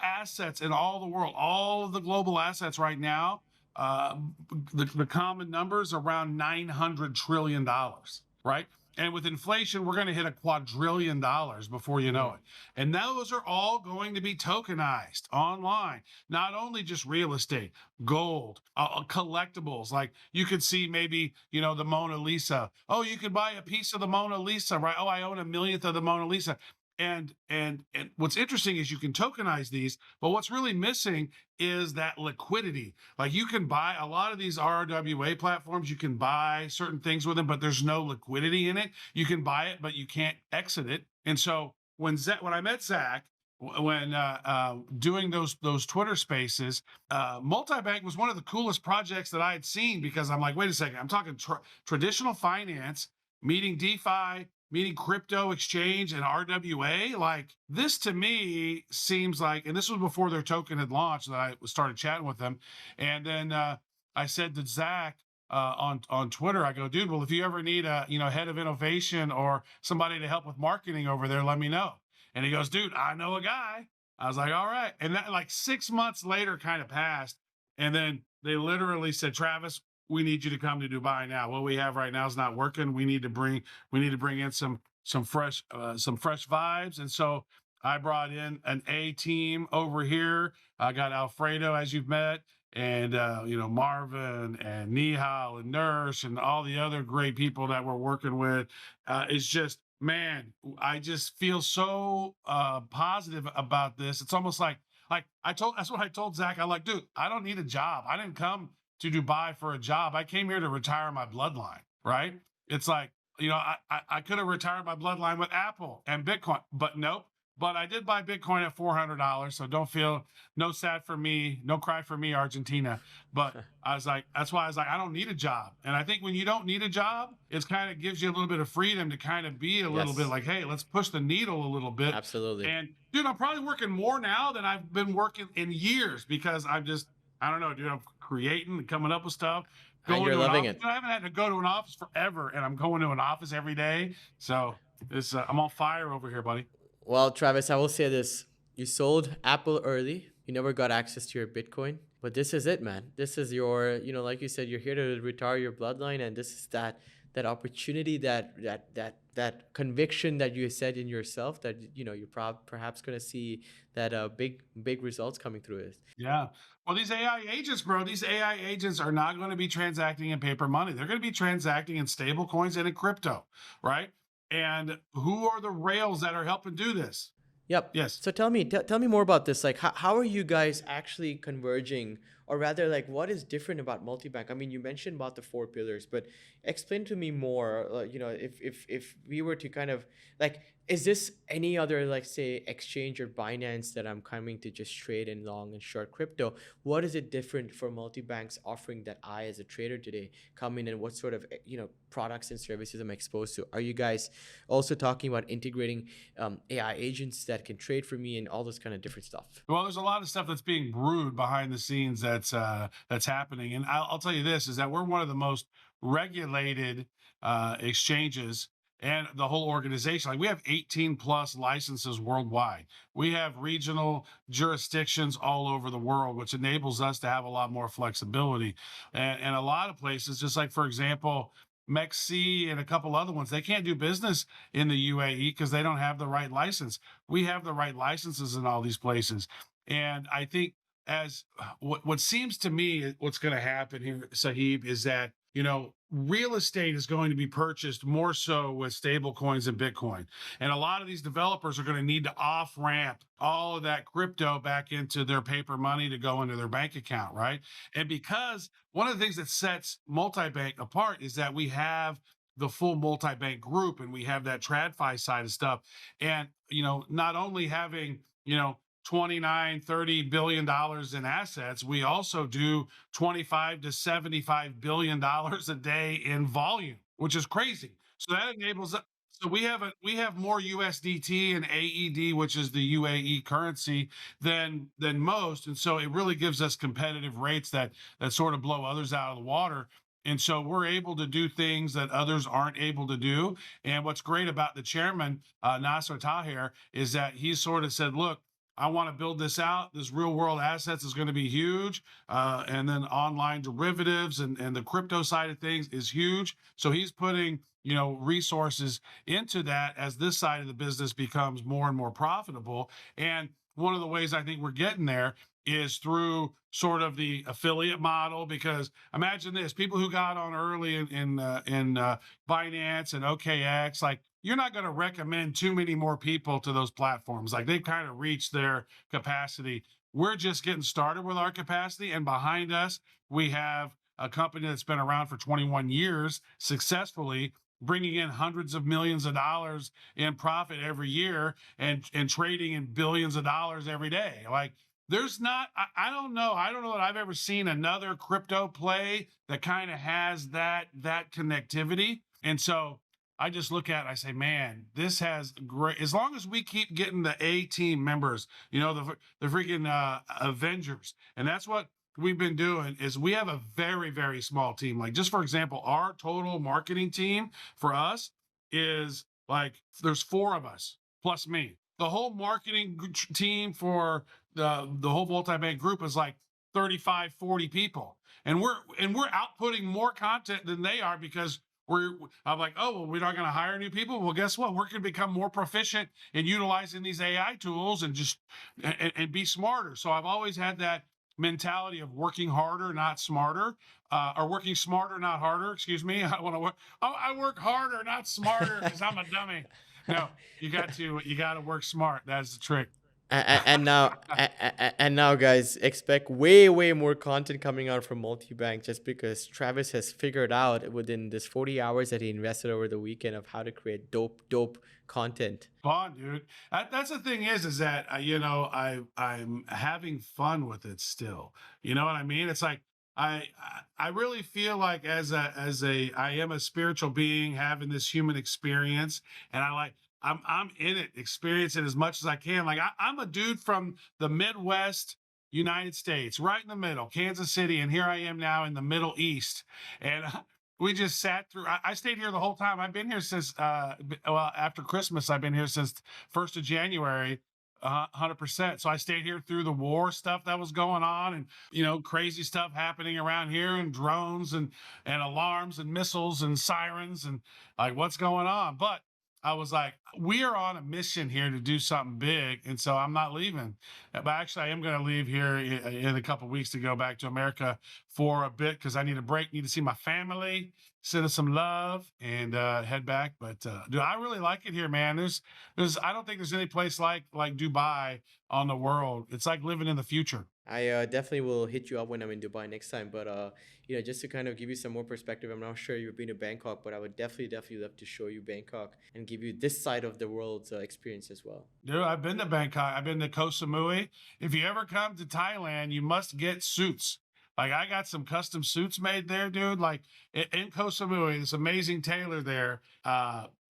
assets in all the world, all of the global assets right now, the common numbers around $900 trillion, right? And with inflation, we're going to hit $1 quadrillion before you know it. And those are all going to be tokenized online. Not only just real estate, gold, collectibles. Like, you could see maybe, the Mona Lisa. Oh, you could buy a piece of the Mona Lisa, right? Oh, I own 1/1,000,000th of the Mona Lisa. And what's interesting is you can tokenize these, but what's really missing is that liquidity. Like, you can buy a lot of these RWA platforms, you can buy certain things with them, but there's no liquidity in it. You can buy it, but you can't exit it. And so when I met Zach, when doing those Twitter spaces, Multibank was one of the coolest projects that I had seen, because I'm like, wait a second, I'm talking traditional finance, meeting DeFi, meaning crypto exchange and RWA. Like, this to me seems like, and this was before their token had launched, that I started chatting with them. And then I said to Zach on Twitter, I go, dude, well, if you ever need a head of innovation or somebody to help with marketing over there, let me know. And he goes, dude, I know a guy. I was like, all right. And that, like, 6 months later, kind of passed. And then they literally said, Travis, we need you to come to Dubai now. What we have right now is not working. We need to bring in some fresh vibes. And so I brought in an A team over here. I got Alfredo, as you've met, and Marvin and Nihal and Nurse and all the other great people that we're working with. It's just, man, I just feel so positive about this. It's almost like that's what I told Zach. I'm like, dude, I don't need a job. I didn't come to Dubai for a job. I came here to retire my bloodline, right? It's like, I could have retired my bloodline with Apple and Bitcoin, but nope. But I did buy Bitcoin at $400, so don't feel no sad for me, no cry for me, Argentina. But that's why I was like, I don't need a job. And I think when you don't need a job, it kind of gives you a little bit of freedom to kind of be a little bit like, hey, let's push the needle a little bit. Absolutely. And dude, I'm probably working more now than I've been working in years, because I don't know, dude, I'm creating and coming up with stuff. And you're loving it. I haven't had to go to an office forever, and I'm going to an office every day. So I'm on fire over here, buddy. Well, Travis, I will say this. You sold Apple early. You never got access to your Bitcoin. But this is it, man. This is your, like you said, you're here to retire your bloodline. And this is that opportunity, that conviction that you said in yourself, that, you're perhaps going to see that big results coming through it. Yeah. Well, these AI agents, bro, are not going to be transacting in paper money. They're going to be transacting in stable coins and in crypto, right? And who are the rails that are helping do this? Yep. Yes. So tell me more about this. Like, how are you guys actually converging, or rather, like, what is different about multi-bank? I mean, you mentioned about the four pillars, but explain to me more. If we were to kind of like, is this any other, like, say, exchange or Binance that I'm coming to just trade in long and short crypto? What is it different for multi-banks offering that I, as a trader today, come in, and what sort of products and services I'm exposed to? Are you guys also talking about integrating AI agents that can trade for me and all this kind of different stuff? Well, there's a lot of stuff that's being brewed behind the scenes that's happening, and I'll tell you this: is that we're one of the most regulated exchanges, and the whole organization. Like we have 18 plus licenses worldwide. We have regional jurisdictions all over the world, which enables us to have a lot more flexibility. And a lot of places, just like for example, MEXC and a couple other ones, they can't do business in the UAE because they don't have the right license. We have the right licenses in all these places. And I think as what seems to me what's going to happen here, Sahib, is that real estate is going to be purchased more so with stable coins and Bitcoin. And a lot of these developers are going to need to off ramp all of that crypto back into their paper money to go into their bank account, right? And because one of the things that sets multi-bank apart is that we have the full multi-bank group and we have that TradFi side of stuff. And, not only having, 29-30 billion dollars in assets, we also do 25 to 75 billion dollars a day in volume, which is crazy. So that enables us. So we have more USDT and AED, which is the UAE currency, than most, and so it really gives us competitive rates that sort of blow others out of the water. And so we're able to do things that others aren't able to do. And what's great about the chairman, Nasser Taher, is that he sort of said, look, I want to build this out. This real world assets is going to be huge. And then online derivatives and the crypto side of things is huge. So he's putting, resources into that as this side of the business becomes more and more profitable. And one of the ways I think we're getting there is through sort of the affiliate model, because imagine this: people who got on early in Binance and OKX, like you're not going to recommend too many more people to those platforms. Like they've kind of reached their capacity. We're just getting started with our capacity, and behind us we have a company that's been around for 21 years successfully, bringing in hundreds of millions of dollars in profit every year and trading in billions of dollars every day. Like there's not, I don't know. I don't know that I've ever seen another crypto play that kind of has that connectivity. And so I just look at it, I say, man, this has great, as long as we keep getting the A team members, the freaking Avengers. And that's what we've been doing is we have a very, very small team. Like just for example, our total marketing team for us is like, there's four of us plus me. The whole marketing team for the whole multi-bank group is like 35, 40 people. And we're outputting more content than they are because I'm like, oh, well, we're not going to hire new people. Well, guess what? We're going to become more proficient in utilizing these AI tools and just and be smarter. So I've always had that mentality of working harder, not smarter, or working smarter, not harder. Excuse me. I want to work. Oh, I work harder, not smarter, because I'm a dummy. No, you got to work smart. That's the trick. And now, guys, expect way more content coming out from multi-bank, just because Travis has figured out within this 40 hours that he invested over the weekend of how to create dope content. Fun, dude. That's the thing is that I'm having fun with it still. You know what I mean? It's like I really feel like I am a spiritual being having this human experience, and I'm in it, experiencing as much as I can. Like I'm a dude from the Midwest United States, right in the middle, Kansas City, and here I am now in the Middle East, and we just sat through. I stayed here the whole time. I've been here since after Christmas. I've been here since 1st of January. 100%. So I stayed here through the war stuff that was going on, and crazy stuff happening around here, and drones and alarms and missiles and sirens and like what's going on. But I was like, we are on a mission here to do something big. And so I'm not leaving. But actually, I am going to leave here in a couple of weeks to go back to America for a bit because I need a break, need to see my family, send us some love, and head back. But dude, I really like it here, man. I don't think there's any place like Dubai on the world. It's like living in the future. I definitely will hit you up when I'm in Dubai next time. But just to kind of give you some more perspective, I'm not sure you've been to Bangkok, but I would definitely love to show you Bangkok and give you this side of the world's experience as well. Dude, I've been to Bangkok. I've been to Koh Samui. If you ever come to Thailand, you must get suits. Like I got some custom suits made there, dude. Like in Koh Samui, this amazing tailor there.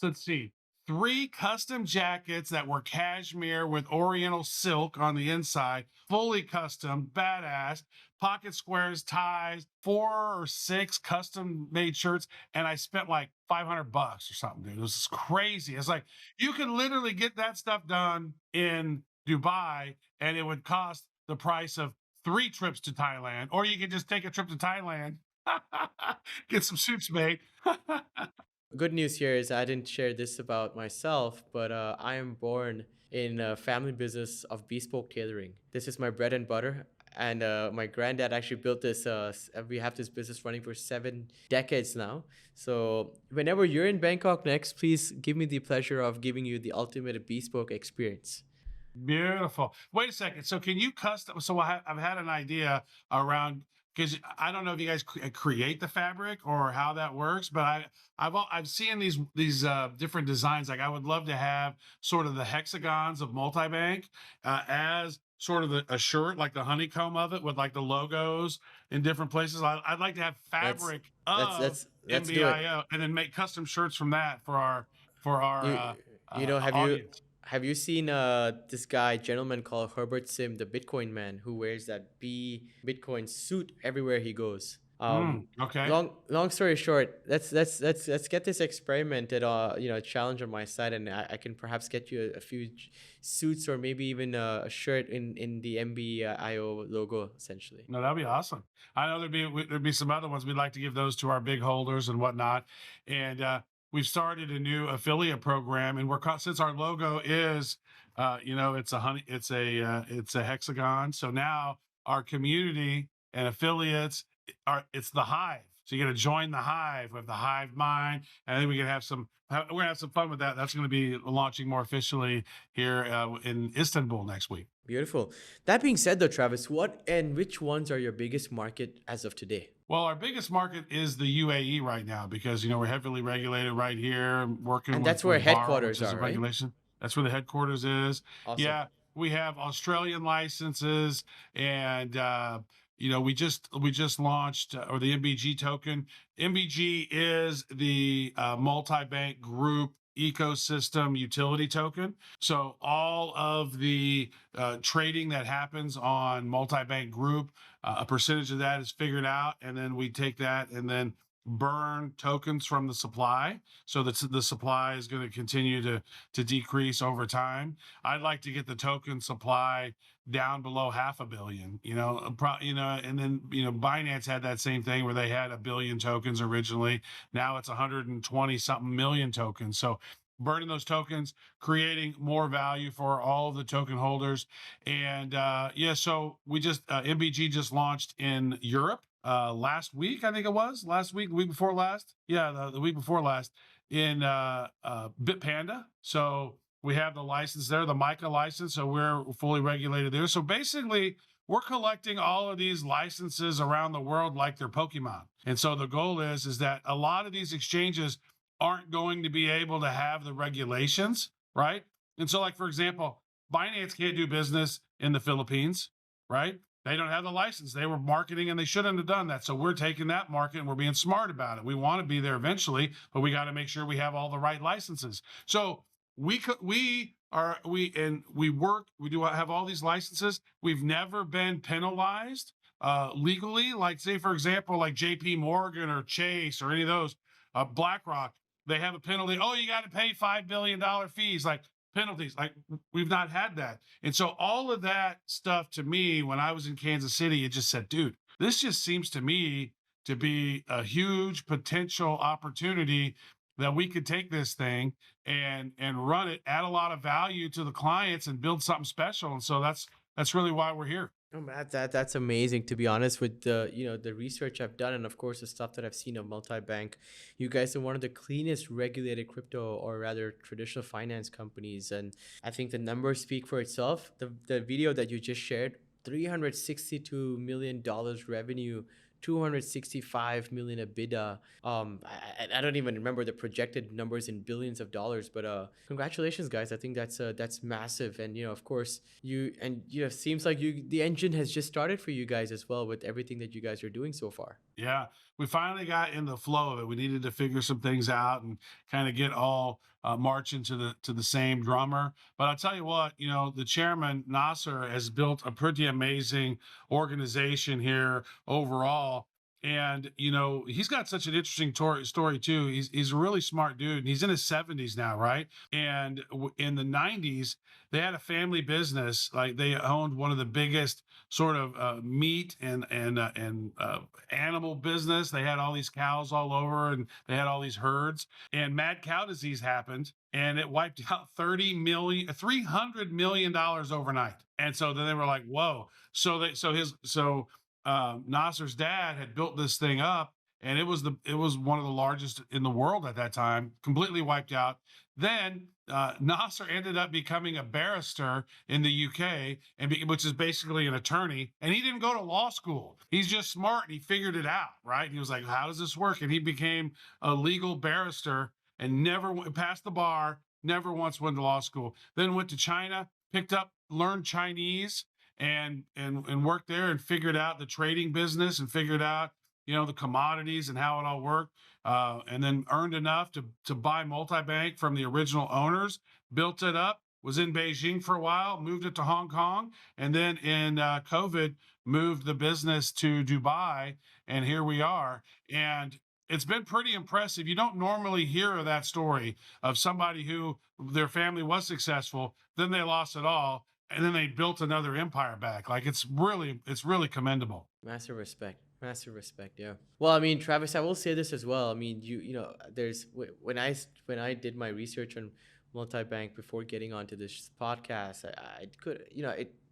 Let's see, 3 custom jackets that were cashmere with Oriental silk on the inside, fully custom, badass. Pocket squares, ties, 4 or 6 custom made shirts, and I spent like $500 or something, dude. It was just crazy. It's like you can literally get that stuff done in Dubai, and it would cost the price of 3 trips to Thailand, or you could just take a trip to Thailand, get some suits made. Good news here is I didn't share this about myself, but I am born in a family business of bespoke tailoring. This is my bread and butter. And my granddad actually built this. We have this business running for 7 decades now. So whenever you're in Bangkok next, please give me the pleasure of giving you the ultimate bespoke experience. Beautiful. Wait a second. So can you custom? So I've had an idea around because I don't know if you guys create the fabric or how that works, but I've seen these different designs. Like I would love to have sort of the hexagons of Multibank as sort of a shirt, like the honeycomb of it with like the logos in different places. I'd like to have fabric Let's do it. MBIO and then make custom shirts from that for our You know, audience. have you seen this gentleman called Herbert Sim, the Bitcoin man, who wears that Bitcoin suit everywhere he goes? Okay. Long story short, let's get this experimented challenge on my side, and I can perhaps get you a few suits or maybe even a shirt in the MBIO logo essentially. No, that'd be awesome. I know there'd be some other ones we'd like to give those to our big holders and whatnot. And we've started a new affiliate program, and since our logo is, it's a hexagon. So now our community and affiliates it's the hive. So you got to join the hive with the hive mind, and then we're gonna have some fun with that. That's going to be launching more officially here in Istanbul next week. Beautiful. That being said, though, Travis, what and which ones are your biggest market as of today? Well, our biggest market is the UAE right now because we're heavily regulated right here, working And with that's where VAR, headquarters which is are, a right? regulation. That's where the headquarters is. Awesome. Yeah, we have Australian licenses, and we just launched or the MBG token. MBG is the multi-bank group ecosystem utility token. So all of the trading that happens on multi-bank group, a percentage of that is figured out, and then we take that and then burn tokens from the supply, so that the supply is going to continue to decrease over time. I'd like to get the token supply down below 500 million, and then Binance had that same thing where they had 1 billion tokens originally. Now it's 120 something million tokens. So burning those tokens, creating more value for all of the token holders. And so we MBG just launched in Europe last week. I think it was last week, the week before last. Yeah, the week before last in Bitpanda. So we have the license there, the MiCA license. So we're fully regulated there. So basically, we're collecting all of these licenses around the world like they're Pokemon. And so the goal is that a lot of these exchanges aren't going to be able to have the regulations, right? And so, like, for example, Binance can't do business in the Philippines, right? They don't have the license. They were marketing and they shouldn't have done that. So we're taking that market and we're being smart about it. We want to be there eventually, but we got to make sure we have all the right licenses. So we have all these licenses. We've never been penalized legally. Like, say, for example, like JP Morgan or Chase or any of those, BlackRock, they have a penalty. Oh, you got to pay $5 billion fees. Like, penalties. Like, we've not had that. And so all of that stuff, to me, when I was in Kansas City, it just said, dude, this just seems to me to be a huge potential opportunity that we could take this thing and run it, add a lot of value to the clients, and build something special. And so that's really why we're here. Oh, that's amazing, to be honest, with the the research I've done, and of course the stuff that I've seen of multi-bank. You guys are one of the cleanest regulated crypto, or rather traditional finance companies, and I think the numbers speak for itself. The video that you just shared, $362 million revenue, 265 million EBITDA. I don't even remember the projected numbers in billions of dollars, but congratulations, guys. I think that's massive. And of course, seems like the engine has just started for you guys as well, with everything that you guys are doing so far. Yeah, we finally got in the flow of it. We needed to figure some things out and kind of get all marching to the same drummer. But I'll tell you what, the chairman Nasser has built a pretty amazing organization here overall. And he's got such an interesting story too. He's a really smart dude, and he's in his 70s now, right? And in the 90s, they had a family business. Like, they owned one of the biggest sort of meat and animal business. They had all these cows all over, and they had all these herds. And mad cow disease happened, and it wiped out $300 million overnight. And so then they were like, "Whoa!" So Nasser's dad had built this thing up, and it was one of the largest in the world at that time, completely wiped out. Then Nasser ended up becoming a barrister in the UK, which is basically an attorney. And he didn't go to law school. He's just smart, and he figured it out, right? He was like, "How does this work?" And he became a legal barrister and never passed the bar. Never once went to law school. Then went to China, learned Chinese, and worked there, and figured out the trading business, and figured out the commodities and how it all worked, and then earned enough to buy Multibank from the original owners, built it up, was in Beijing for a while, moved it to Hong Kong, and then in COVID moved the business to Dubai, and here we are. And it's been pretty impressive. You don't normally hear of that story of somebody who their family was successful, then they lost it all, and then they built another empire back. Like, it's really commendable. Massive respect. Massive respect. Yeah. Well, I mean, Travis, I will say this as well. I mean, there's when I did my research on multi-bank before getting onto this podcast, I could,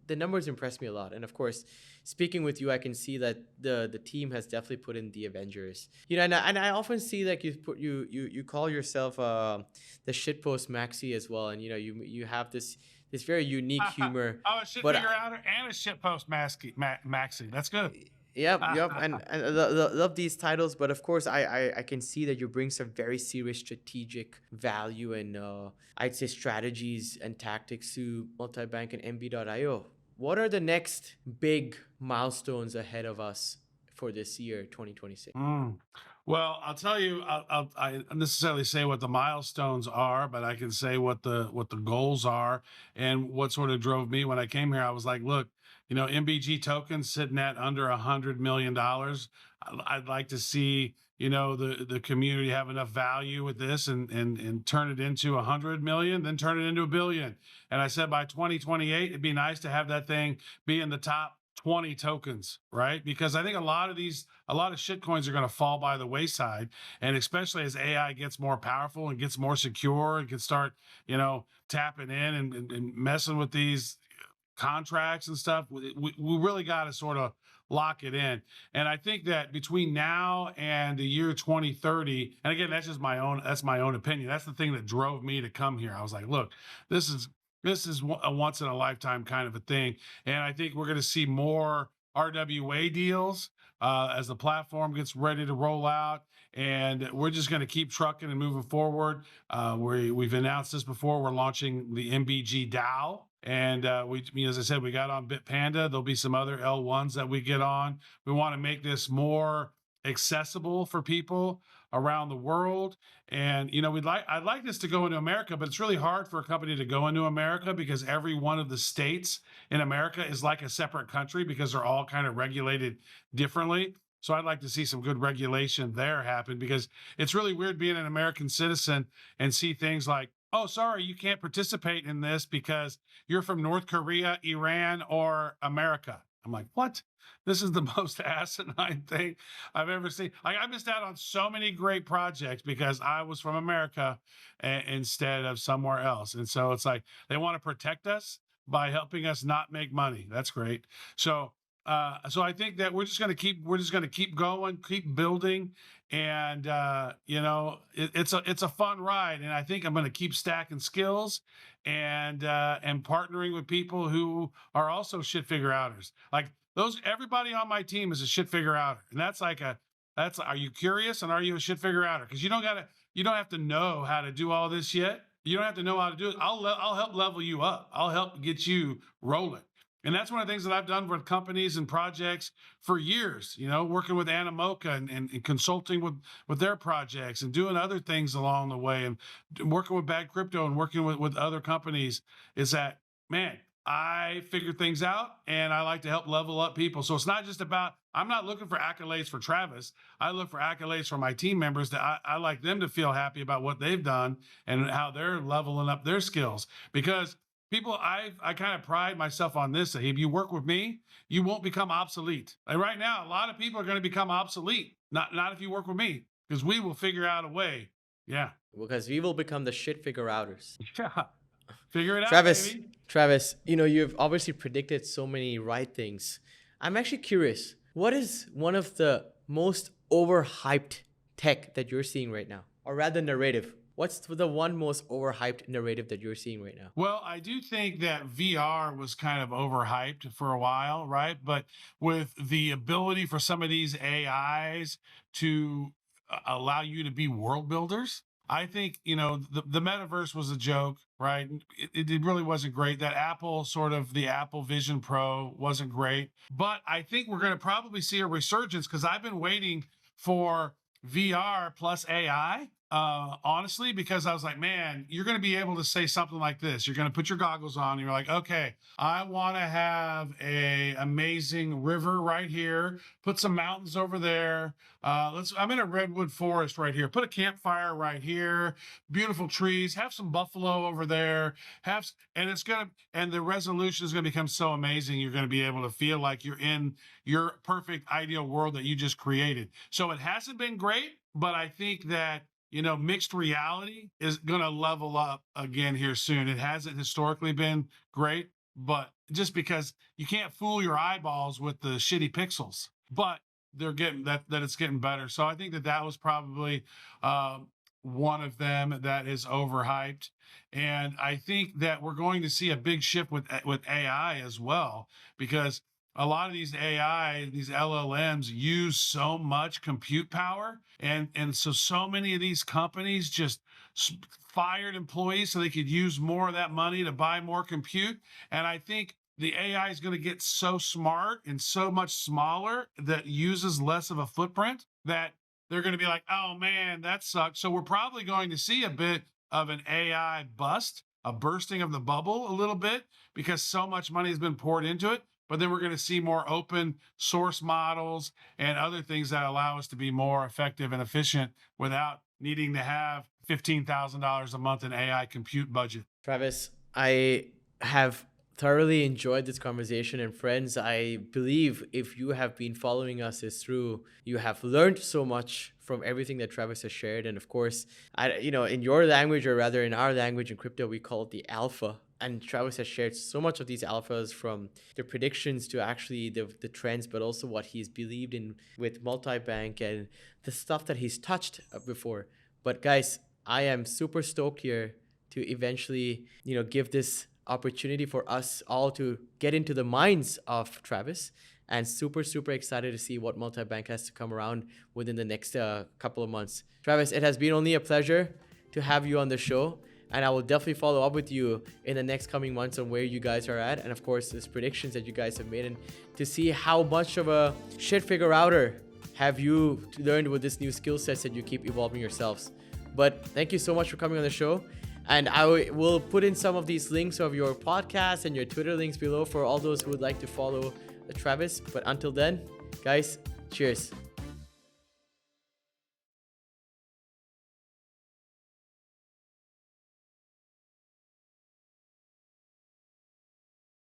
the numbers impressed me a lot. And of course, speaking with you, I can see that the team has definitely put in the Avengers. And I often see, like, you call yourself the shitpost maxi as well, and you have this very unique humor. Oh, a shit figure outer and a shitpost maxi. That's good. Yep. And I love these titles, but of course, I can see that you bring some very serious strategic value and I'd say strategies and tactics to Multibank and MB.io. What are the next big milestones ahead of us for this year, 2026? Well, I'll tell you, I necessarily say what the milestones are, but I can say what the goals are, and what sort of drove me when I came here. I was like, look, MBG tokens sitting at under $100 million. I'd like to see, the community have enough value with this and turn it into 100 million, then turn it into a billion. And I said by 2028, it'd be nice to have that thing be in the top 20 tokens, right? Because I think a lot of shit coins are going to fall by the wayside. And especially as AI gets more powerful and gets more secure and can start, tapping in and messing with these contracts and stuff, we really got to sort of lock it in. And I think that between now and the year 2030, and again, that's my own opinion. That's the thing that drove me to come here. I was like, look, this is a once in a lifetime kind of a thing. And I think we're going to see more RWA deals as the platform gets ready to roll out. And we're just going to keep trucking and moving forward. We've announced this before. We're launching the MBG DAO. And as I said, we got on Bitpanda. There'll be some other L1s that we get on. We want to make this more accessible for people around the world. And I'd like this to go into America, but it's really hard for a company to go into America because every one of the states in America is like a separate country because they're all kind of regulated differently. So I'd like to see some good regulation there happen, because it's really weird being an American citizen and see things like, oh, sorry, you can't participate in this because you're from North Korea, Iran, or America. I'm like, what? This is the most asinine thing I've ever seen. Like, I missed out on so many great projects because I was from America instead of somewhere else. And so it's like they want to protect us by helping us not make money. That's great. So I think that we're just going to keep going, keep building, and it's a fun ride. And I think I'm going to keep stacking skills and partnering with people who are also shit figure outers. Like everybody on my team is a shit figure outer, and are you curious and are you a shit figure outer? Because you don't have to know how to do all this yet. You don't have to know how to do it. I'll help level you up. I'll help get you rolling. And that's one of the things that I've done with companies and projects for years, working with Animoca and consulting with their projects and doing other things along the way, and working with Bad Crypto and working with other companies, is that, man, I figure things out and I like to help level up people. So it's not just about, I'm not looking for accolades for Travis. I look for accolades for my team members that I like them to feel happy about what they've done and how they're leveling up their skills. Because I kind of pride myself on this, Sahib. You work with me, you won't become obsolete. And right now, a lot of people are going to become obsolete. Not if you work with me, because we will figure out a way. Yeah. Because we will become the shit figure outers. Yeah. Figure it out, baby. Travis, you've obviously predicted so many right things. I'm actually curious, what is one of the most overhyped tech that you're seeing right now? Or rather, narrative. What's the one most overhyped narrative that you're seeing right now? Well, I do think that VR was kind of overhyped for a while, right? But with the ability for some of these AIs to allow you to be world builders, I think, the metaverse was a joke, right? It really wasn't great. That the Apple Vision Pro wasn't great. But I think we're going to probably see a resurgence, because I've been waiting for VR plus AI. Honestly, because I was like, man, you're going to be able to say something like this. You're going to put your goggles on and you're like, okay, I want to have a amazing river right here. Put some mountains over there. I'm in a redwood forest right here. Put a campfire right here. Beautiful trees. Have some buffalo over there. And the resolution is going to become so amazing. You're going to be able to feel like you're in your perfect ideal world that you just created. So it hasn't been great, but I think that mixed reality is going to level up again here soon. It hasn't historically been great, but just because you can't fool your eyeballs with the shitty pixels, but they're getting that it's getting better. So I think that was probably one of them that is overhyped. And I think that we're going to see a big shift with AI as well, because a lot of these AI, these LLMs use so much compute power. And so many of these companies just fired employees so they could use more of that money to buy more compute. And I think the AI is going to get so smart and so much smaller that uses less of a footprint, that they're going to be like, oh man, that sucks. So we're probably going to see a bit of an AI bust, a bursting of the bubble a little bit, because so much money has been poured into it. But then we're going to see more open source models and other things that allow us to be more effective and efficient without needing to have $15,000 a month in AI compute budget. Travis, I have thoroughly enjoyed this conversation, and friends, I believe if you have been following us through, you have learned so much from everything that Travis has shared. And of course, in your language, or rather in our language in crypto, we call it the alpha. And Travis has shared so much of these alphas, from the predictions to actually the trends, but also what he's believed in with Multibank and the stuff that he's touched before. But guys, I am super stoked here to eventually, give this opportunity for us all to get into the minds of Travis, and super, super excited to see what Multibank has to come around within the next couple of months. Travis, it has been only a pleasure to have you on the show. And I will definitely follow up with you in the next coming months on where you guys are at. And of course, these predictions that you guys have made, and to see how much of a shit figure outer have you learned with this new skill sets that you keep evolving yourselves. But thank you so much for coming on the show. And I will put in some of these links of your podcast and your Twitter links below for all those who would like to follow Travis. But until then, guys, cheers.